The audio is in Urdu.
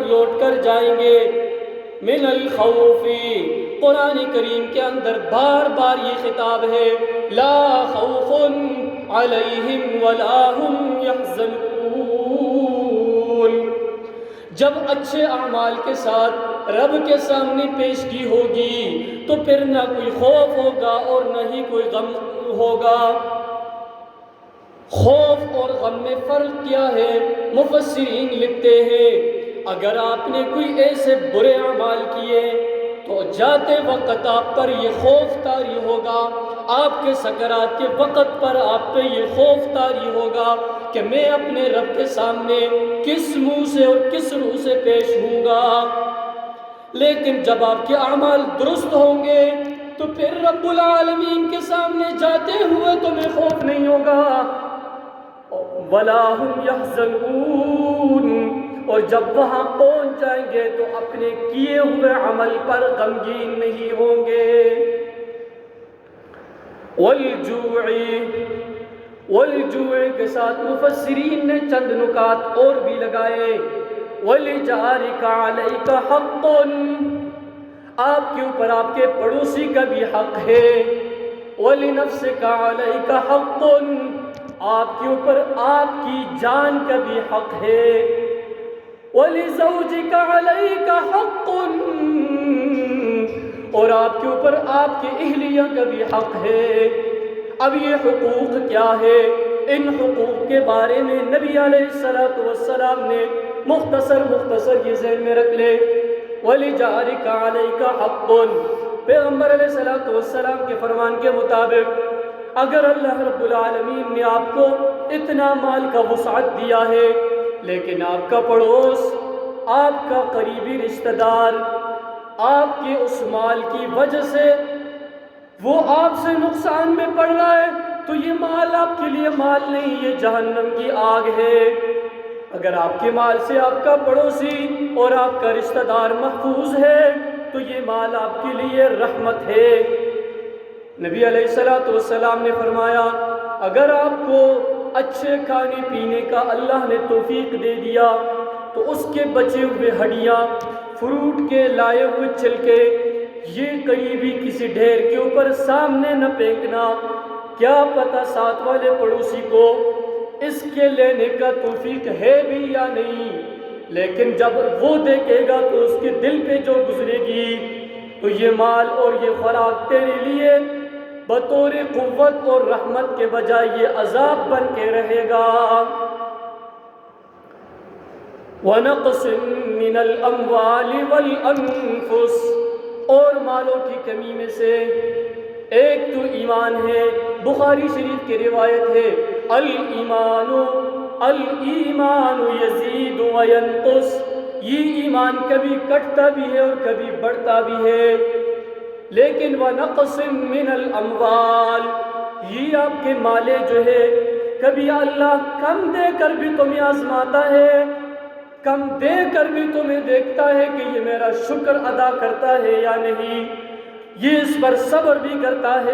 لوٹ کر جائیں گے۔ من الخوف، قرآن کریم کے اندر بار بار یہ خطاب ہے، لا خوف علیہم ولا هم يحزنون۔ جب اچھے اعمال کے ساتھ رب کے سامنے پیشگی ہوگی تو پھر نہ کوئی خوف ہوگا اور نہ ہی کوئی غم ہوگا۔ خوف اور غم میں فرق کیا ہے؟ مفسرین لکھتے ہیں اگر آپ نے کوئی ایسے برے اعمال کیے تو جاتے وقت آپ پر یہ خوف طاری ہوگا، آپ کے سکرات کے وقت پر آپ پہ یہ خوف طاری ہوگا کہ میں اپنے رب کے سامنے کس منہ سے اور کس روح سے پیش ہوں گا۔ لیکن جب آپ کے اعمال درست ہوں گے تو پھر رب العالمین کے سامنے جاتے ہوئے تمہیں خوف نہیں ہوگا، وَلَا هُمْ يَحْزَنُونَ، اور جب وہاں پہنچ جائیں گے تو اپنے کیے ہوئے عمل پر غمگین نہیں ہوں گے۔ والجوع کے ساتھ مفسرین نے چند نکات اور بھی لگائے۔ وَلِجَارِكَ عَلَيْكَ حَقٌّ، آپ کے اوپر آپ کے پڑوسی کا بھی حق ہے۔ وَلِنَفْسِكَ عَلَيْكَ حَقٌّ، آپ کے اوپر آپ کی جان کا بھی حق ہے۔ وَلِزَوْجِكَ عَلَيْكَ حَقٌّ، اور آپ کے اوپر آپ کی اہلیہ کا بھی حق ہے۔ اب یہ حقوق کیا ہے؟ ان حقوق کے بارے میں نبی علیہ السلام نے مختصر یہ ذہن میں رکھ لے۔ وَلِجَارِكَ عَلَيْكَ حَقٌّ، پیغمبر علیہ السلام کے فرمان کے مطابق اگر اللہ رب العالمین نے آپ کو اتنا مال کا وسعت دیا ہے لیکن آپ کا پڑوس، آپ کا قریبی رشتہ دار آپ کے اس مال کی وجہ سے وہ آپ سے نقصان میں پڑ رہا ہے تو یہ مال آپ کے لیے مال نہیں، یہ جہنم کی آگ ہے۔ اگر آپ کے مال سے آپ کا پڑوسی اور آپ کا رشتہ دار محفوظ ہے تو یہ مال آپ کے لیے رحمت ہے۔ نبی علیہ السلام نے فرمایا اگر آپ کو اچھے کھانے پینے کا اللہ نے توفیق دے دیا تو اس کے بچے ہوئے ہڈیاں، فروٹ کے لائے ہوئے چھلکے، یہ قریبی کسی ڈھیر کے اوپر سامنے نہ پھینکنا، کیا پتہ ساتھ والے پڑوسی کو اس کے لینے کا توفیق ہے بھی یا نہیں، لیکن جب وہ دیکھے گا تو اس کے دل پہ جو گزرے گی تو یہ مال اور یہ خوراک تیرے لیے بطور قوت اور رحمت کے بجائے یہ عذاب بن کے رہے گا۔ وَنَقْصٍ مِّنَ الْأَمْوَالِ وَالْأَنفُسِ، اور مالوں کی کمی میں سے ایک تو ایمان ہے۔ بخاری شریف کی روایت ہے الایمان یزید وینقص، یہ ایمان کبھی کٹتا بھی ہے اور کبھی بڑھتا بھی ہے۔ لیکن وَنَقْصٍ مِّنَ الْأَمْوَالِ، یہ آپ کے مالے جو ہے کبھی اللہ کم دے کر بھی تمہیں آزماتا ہے، کم دے کر بھی تمہیں دیکھتا ہے کہ یہ میرا شکر ادا کرتا ہے یا نہیں، یہ اس پر صبر بھی کرتا ہے۔